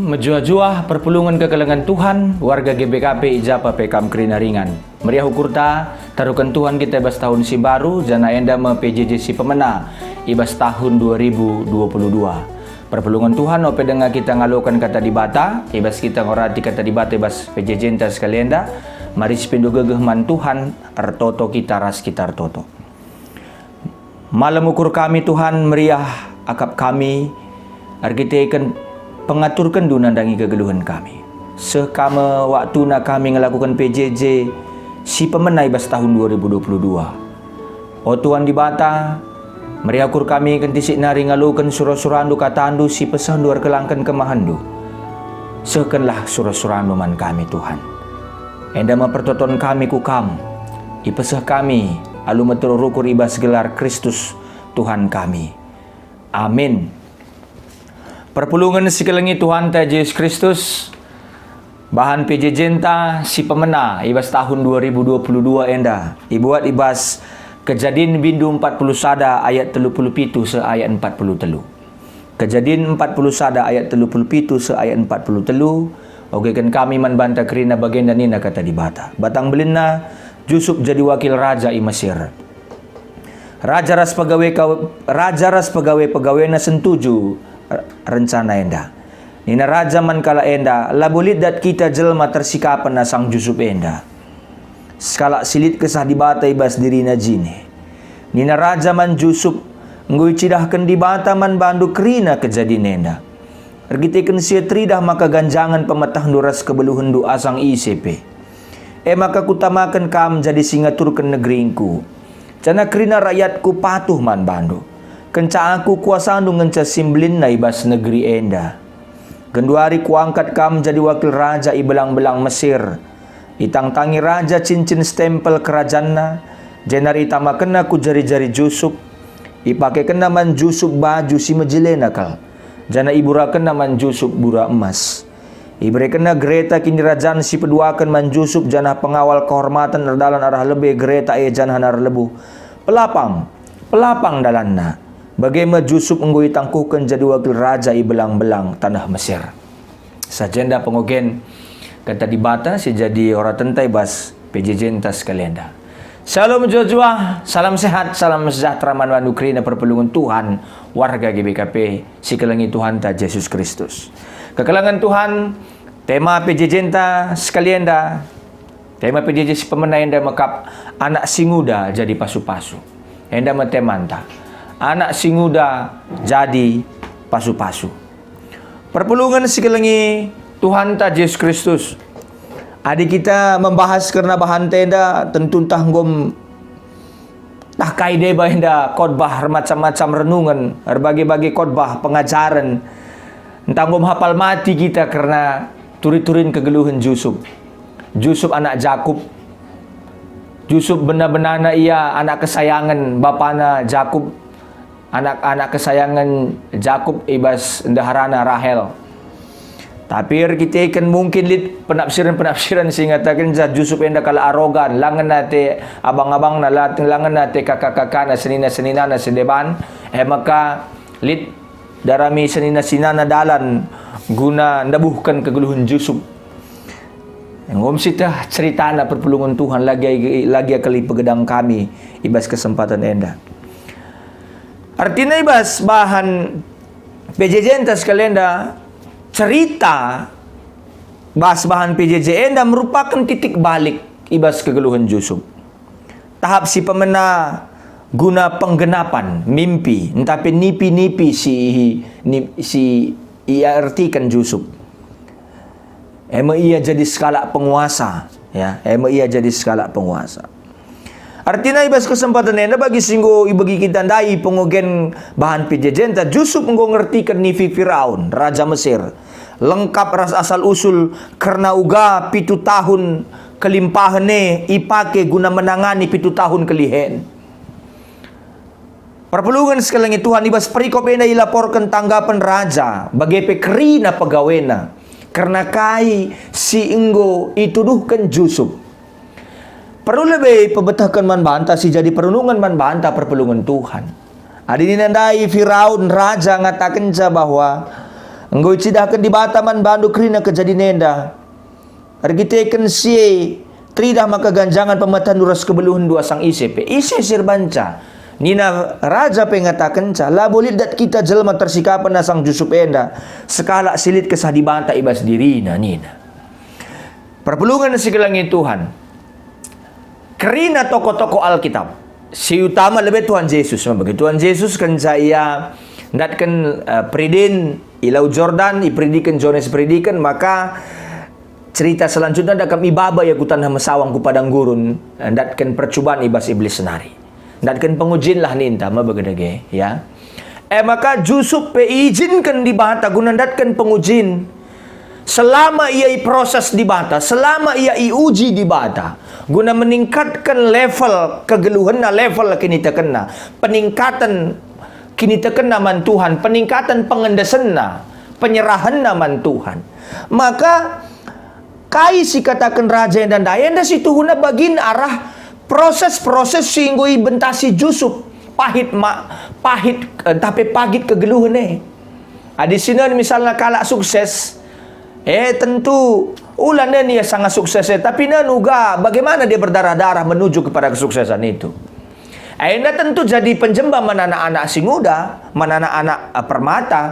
menjua-jua perpulungan kekalangan Tuhan, warga GBKP Ijapa Pekam Kerina Ringan. Meriah ukurta, tarukan Tuhan kita ibas tahun si baru, jana enda me PJJ si pemena, ibas tahun 2022. Perpulungan Tuhan, ope dengar kita ngalukan kata dibata, ibas kita ngorati kata dibata ibas PJJ enta sekalian dah. Mari sepindu gegehman Tuhan, artoto kita ras kita artoto. Malam ukur kami Tuhan, meriah akap kami, arkitekan pengaturkan du nandangi kegeluhan kami. Sekama waktu nak kami ngelakukan PJJ si pemenai bas tahun 2022. O Tuhan di bata, meriakur kami kentisik nari ngalukan surah-surandu katandu si pesan duar kelangkan kemahandu. Sekenlah surah-surandu man kami Tuhan. Enda mempertoton kami ku kam. Ipesah kami alu meterurukur ibas gelar Kristus Tuhan kami. Amin. Perpulungan sikelengi Tuhan ta Yesus Kristus, bahan PJJ ta si pemena ibas tahun 2022 enda ibuat ibas Kejadian bindu 40 sada ayat 37 se ayat 40 Kejadian 40 sada ayat 37 se ayat 40 ogekan kami man banta kerina bagenda nina kata dibata batang belinna Yusuf jadi wakil raja i Mesir. Raja ras pegawai na sentuju rencana enda. Nina raja man kala enda labulit dat kita jelma tersikapan na sang Yusuf enda. Skala silit kesah dibata ibas diri na jine. Nina raja man Yusuf ngui cidahkan dibata man bandu kerina kejadian enda. Ergitekan sia tridah maka ganjangan pemetah duras kebeluhan du asang ICP. Maka kutamakan kam jadi singaturkan negeriku. Cana kerina rakyatku patuh man bandu. Kenca aku kuasa ngenca simblin na ibas negeri enda. Genduari kuangkat kam jadi wakil raja i belang-belang Mesir. Itang-tangi raja cincin stempel kerajaan na. Jenar itama kena ku jari-jari Yusuf. Ipake kena man Yusuf baju si majilena kal. Jana ibura kena man Yusuf bura emas. Ibre kena gereta kini rajaan si peduakan man Yusuf jana pengawal kehormatan erdalan arah lebih gereta janah nar lebu. Pelapang dalanna. Bagaimana Yusuf enggui tangkuhkan jadi wakil raja i belang-belang tanah Mesir. Sajenda pengogen kata dibata si jadi orang tentai bas PJJ entas kalenda. Salam jua-jua, salam sehat, salam sejahtera manwandu kerina perpulungan Tuhan warga GBKP si kelengi Tuhan ta Yesus Kristus. Kekelangan Tuhan tema PJJ enta sekalian dah. Tema PJJ si pemenang enda makap anak singuda jadi pasu-pasu. Enda metemanta. Anak singuda jadi pasu-pasu. Perpulungan sikelengi Tuhan ta Yesus Kristus. Adik kita membahas karena bahan tenda tentu tanggum tah kaide bahinda khotbah macam-macam renungan, berbagai-bagai khotbah pengajaran. Tanggum hafal mati kita karena turin-turin kegeluhan Yusuf. Yusuf anak Jakub. Yusuf benar-benar ia anak kesayangan bapana Jakub. Anak-anak kesayangan Jakub ibas ndaharana Rahel. Tapi kita kan mungkin lihat penafsiran sehingga takkan Yusuf enda kala arogan, langan nate abang-abang na langan nate kakak-kakak na senina-senina na sedeban, maka lit darami senina-senina dalan guna ndabuhkan kegeluhan Yusuf. Ngom sita cerita na perpulungan Tuhan lagi kali pegedang kami ibas kesempatan enda. Artinya ibas bahan PJJ enta sekalian dah cerita bahas bahan PJJ enda merupakan titik balik ibas kegeluhan Yusuf. Tahap si pemena guna penggenapan mimpi, tapi nipi-nipi si ia artikan Yusuf. Ia jadi skala penguasa, ya. Ia jadi skala penguasa. Artinya ibas kesempatan enda bagi singgo ibagi kita dai pengogen bahan PJJ enta Yusuf enggo ngertikan nifi Firaun raja Mesir lengkap ras asal usul karena uga 7 tahun kelimpahane ipake guna menangani 7 tahun kelihen. Perpulungan sekalian Tuhan ibas perikop enda ilaporkan tanggapan raja bagi pekerina pegawena karena kai si enggo ituduhkan Yusuf. Perlu lebih pebetahkan man banta si jadi perenungan man banta perpulungan Tuhan. Adi ninandai Firaun raja ngatakan bahwa Enggoi cidahkan di bataman bandu kerina kejadi nenda. Argiteken sie tridah maka ganjangan pematan duras kebeluhan dua sang ise pe. Ise sirbanca. Nina raja pengatakan ca la bolit dat kita jelma tersikapan na sang Jusup enda. Sekala silit kesah di banta ibas dirina nina. Perpelungan si kelangit Tuhan. Kerina toko-toko Alkitab. Si utama lebih Tuhan Yesus. Bagi Tuhan Yesus kan saya datkan Pridin Ilau Jordan, ipridikan Jones pridikan, maka cerita selanjutnya ada kami baba ya kutan masawang ku padang gurun, datkan percobaan ibas iblis senari. Datkan pengujian lah ninta mabagedage ya. Maka Jusup pe izinkan di bata guna datkan pengujian. Selama ia proses di bata, selama ia uji di bata, guna meningkatkan level kegeluhan na level kini tekena, peningkatan kini tekena man Tuhan, peningkatan pengendesan na, penyerahan naman Tuhan. Maka kai si katakan raja dan daya anda si Tuhuna bagin arah proses-proses singgui bentasi Jusup pahit tapi pagit kegeluhan di sini misalnya kalak sukses tentu ulan dia sangat sukses tapi nanuga bagaimana dia berdarah-darah menuju kepada kesuksesan itu. Anda tentu jadi penjembah anak-anak si muda, anak-anak permata.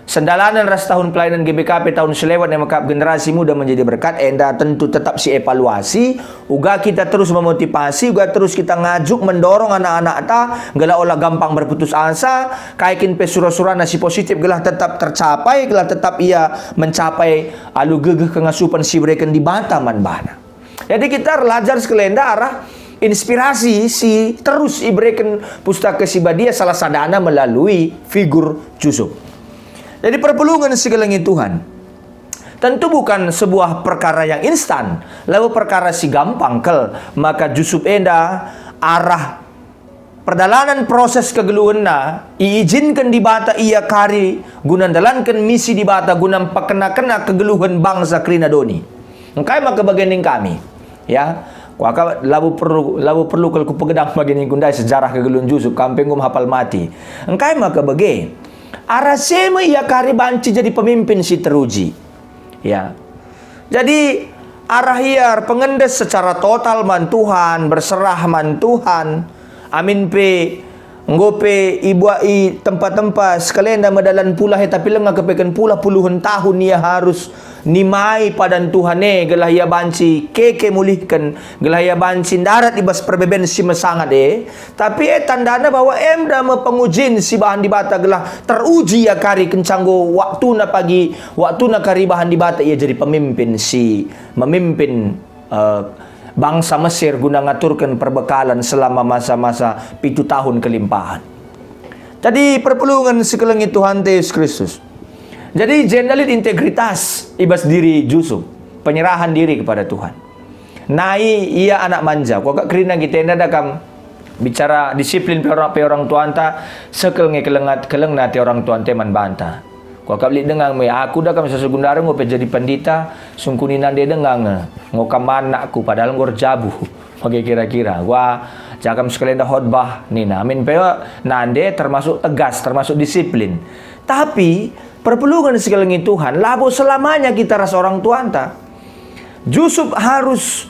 Sendalanan ras tahun pelayanan GBKP tahun selewat yang makap generasi muda menjadi berkat. Anda tentu tetap si evaluasi. Uga kita terus memotivasi, uga terus kita ngajuk mendorong anak-anak ta gelah olah gampang berputus asa. Kaikin pe surah-surah nasi positif gelah tetap tercapai, gelah tetap ia mencapai alu gegeh kengasupan si mereka di bataman bana. Jadi kita belajar sekelenda arah inspirasi si terus ibrekan pustaka si badia salah sadana melalui figur Jusup. Jadi perpelungan segelangit Tuhan tentu bukan sebuah perkara yang instan, lalu perkara si gampang kel. Maka Jusup enda arah perdalanan proses kegeluhan na iizinkan di bata ia kari guna dalankan misi di bata guna pakena-kena kegeluhan bangsa Krina Doni. Engkai maka bagianing kami ya. Waka labu perlu kalau kupegedang bagianing kundai sejarah kegeluhan Jusup kampengum hafal mati. Engkai maka bagi arasema ia kari banci jadi pemimpin si teruji ya. Jadi arah iar pengendes secara total man Tuhan, berserah man Tuhan. Amin pe ngope ibuai tempat-tempat sekalian dah medalan pula tapi lengah kepekan pula puluhan tahun ia harus nimai padan Tuhan gelah ia banci keke mulihkan gelah ia banci darat ibas perbeben si mesangat tapi tandana bahwa dah mepengujin si bahan di bata gelah teruji ya kari kencanggo waktu na pagi waktu na kari bahan di bata ia jadi pemimpin memimpin bangsa Mesir guna ngaturkan perbekalan selama masa-masa 7 tahun kelimpahan. Jadi perpelungan sekelengit Tuhan Yesus Kristus. Jadi jendalit integritas ibas diri Jusup, penyerahan diri kepada Tuhan. Nai ia anak manja. Kau kerina kita enda kam bicara disiplin pe orang tuan ta sekel nge keleng nati orang tuan teman banta. Kau kabli dengang me aku dah kam sesegundara ngope jadi pandita sungkuni nande dengang ngokam anakku padahal ngor jabu. Oke kira-kira gua jakam sekalian dah khotbah nina. Amin pe nande termasuk tegas, termasuk disiplin. Tapi perpelungan sekelengit Tuhan, labo selamanya kita ras orang tuan ta. Jusup harus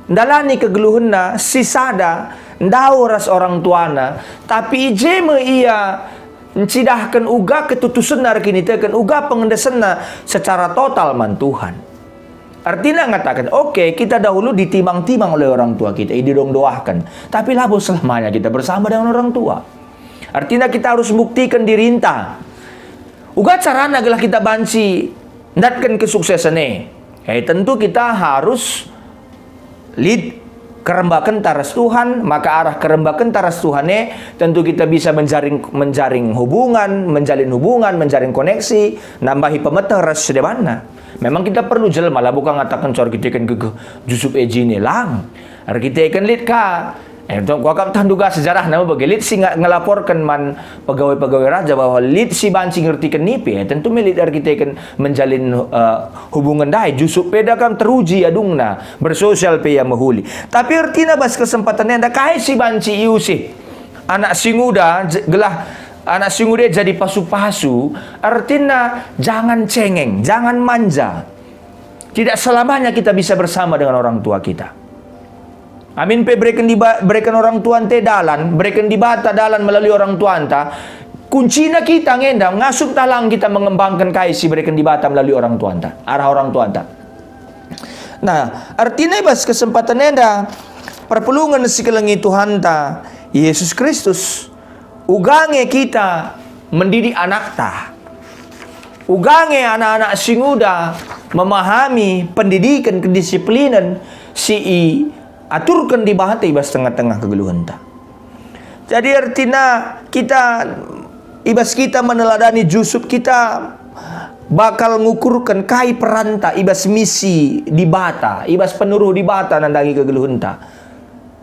dalani kegeluhna sisada ndau ras orang tuana, tapi jeme ia mencidahkan uga ketutusan kini teken uga pengendesanna secara total man Tuhan. Artinya ngatakan, oke, kita dahulu ditimang-timang oleh orang tua kita, didong-doakan, tapi labo selamanya kita bersama dengan orang tua. Artinya kita harus buktikan dirinta. Uga carana adalah kita banci ndatkan kesuksesan tentu kita harus lead kerembakan taras Tuhan, maka arah kerembakan taras Tuhan tentu kita bisa menjaring hubungan, menjalin koneksi, nambahi pemetah ras sedemana. Memang kita perlu jelma lah bukan ngatakan cor kita kan ke Jusup ejine lang. Kita kan lead ka Kau akan tanduga sejarah nama bagi lead si ngelaporkan man pegawai-pegawai raja bahwa lead si banci ngerti kan nipi tentu milik kita kan menjalin hubungan dai Jusup peda kan teruji adungna bersosial pe yang mahuli tapi artinya bas kesempatannya anda kai si banci iusi anak si muda gelah anak singude jadi pasu-pasu, artinya jangan cengeng, jangan manja. Tidak selamanya kita bisa bersama dengan orang tua kita. Amin pe berikan orang tua ante dalan, berikan di bata dalan melalui orang tua anta. Kuncinya kita ngendang ngasup talang kita mengembangkan kaisi berikan di bata melalui orang tua anta, arah orang tua anta. Nah, artinya bas kesempatan enda perpulungan sikelengi Tuhan ta Yesus Kristus. Ugange kita mendidik anak ta. Ugange anak-anak singuda memahami pendidikan kedisiplinan si aturkan di bahati ibas tengah-tengah kegeluhan ta. Jadi artinya kita ibas kita meneladani Jusup, kita bakal ngukurkan kai peranta ibas misi di bata, ibas penuruh di bata nandangi kegeluhan ta.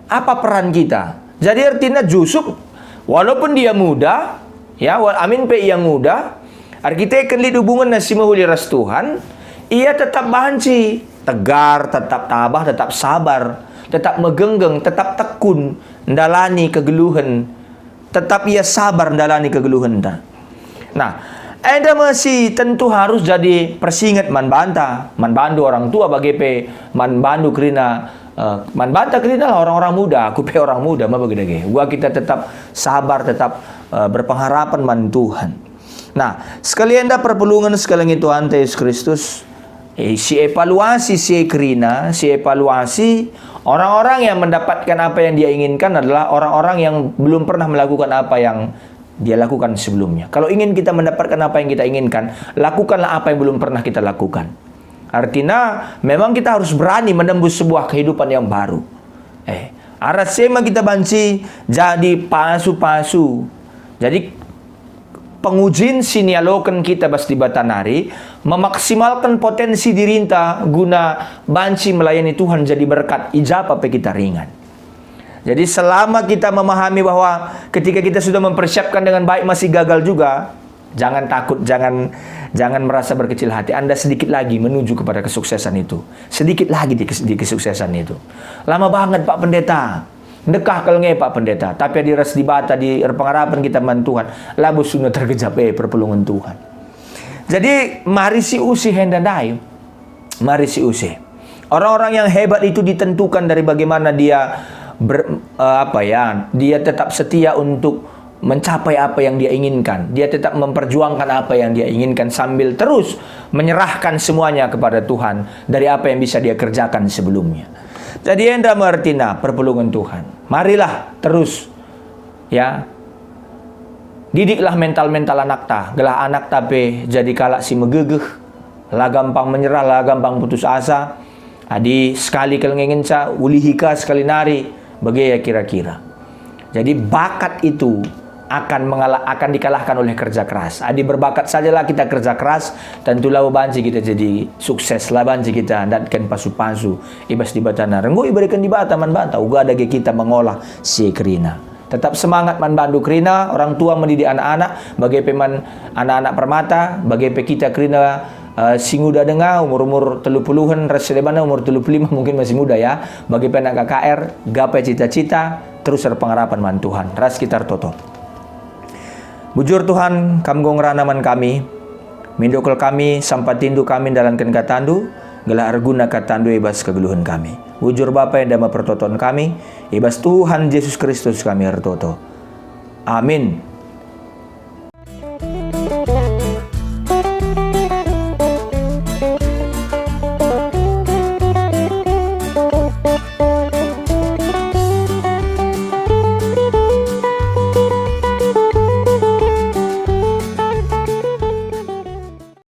Apa peran kita? Jadi artinya Jusup walaupun dia muda, ya, amin pe yang muda, kita kan lihat hubungan nasi mahuli ras Tuhan, ia tetap banci, tegar, tetap tabah, tetap sabar, tetap megenggeng, tetap tekun, ndalani kegeluhan, tetap ia sabar ndalani kegeluhan ta. Nah, anda masih tentu harus jadi persingat manbandu orang tua bagi pe manbandu kerina manbanta kerina lah orang-orang muda, aku pe orang muda mah begede. Gua kita tetap sabar, tetap berpengharapan man Tuhan. Nah, sekalian dah perpulungan sekalian Tuhan Yesus Kristus, si evaluasi orang-orang yang mendapatkan apa yang dia inginkan adalah orang-orang yang belum pernah melakukan apa yang dia lakukan sebelumnya. Kalau ingin kita mendapatkan apa yang kita inginkan, lakukanlah apa yang belum pernah kita lakukan. Artinya memang kita harus berani menembus sebuah kehidupan yang baru. Arat sema kita banci jadi pasu-pasu. Jadi pengujin sinialokan kita bas di batanari, memaksimalkan potensi dirinta guna banci melayani Tuhan jadi berkat ijab apa kita ringan. Jadi selama kita memahami bahwa ketika kita sudah mempersiapkan dengan baik masih gagal juga, jangan takut, jangan merasa berkecil hati. Anda sedikit lagi menuju kepada kesuksesan itu. Sedikit lagi di kesuksesan itu. Lama banget Pak Pendeta. Dekah kalau nge Pak Pendeta. Tapi di ras di bata di pengharapan kita man Tuhan. Labu sudah terkejap perpulungan Tuhan. Jadi mari si usi hendandai. Mari si usi. Orang-orang yang hebat itu ditentukan dari bagaimana dia dia tetap setia untuk mencapai apa yang dia inginkan. Dia tetap memperjuangkan apa yang dia inginkan sambil terus menyerahkan semuanya kepada Tuhan dari apa yang bisa dia kerjakan sebelumnya. Jadi anda martina perpulungan Tuhan. Marilah terus ya. Didiklah mental-mental anak ta. Gelah anak tape jadi kalak si megegeh. Lah gampang menyerah, lah gampang putus asa. Adi sekali kelengengin sa ulihika sekali nari. Bagaimana kira-kira. Jadi bakat itu akan dikalahkan oleh kerja keras. Adi berbakat sajalah kita kerja keras, tentulah banci kita jadi sukses lah banci kita datkan pasu-pasu ibas di batana. Renggo iberikan di bata man bata uga ada kita mengolah si kerina. Tetap semangat man bandu kerina, orang tua mendidik anak-anak, bagai peman anak-anak permata, bagai pe kita kerina singuda dengar umur 30-an reselebana umur 35 mungkin masih muda ya. Bagi penak KKR gapai cita-cita terus berpengharapan man Tuhan. Ras kita toto. Bujur Tuhan, kamgong ranaman kami, mindokol kami, sampatindu kami dalam katandu, gelah arguna katandu ibas kegeluhan kami. Bujur Bapa yang dama pertoton kami, ibas Tuhan Yesus Kristus kami hartoto. Amin.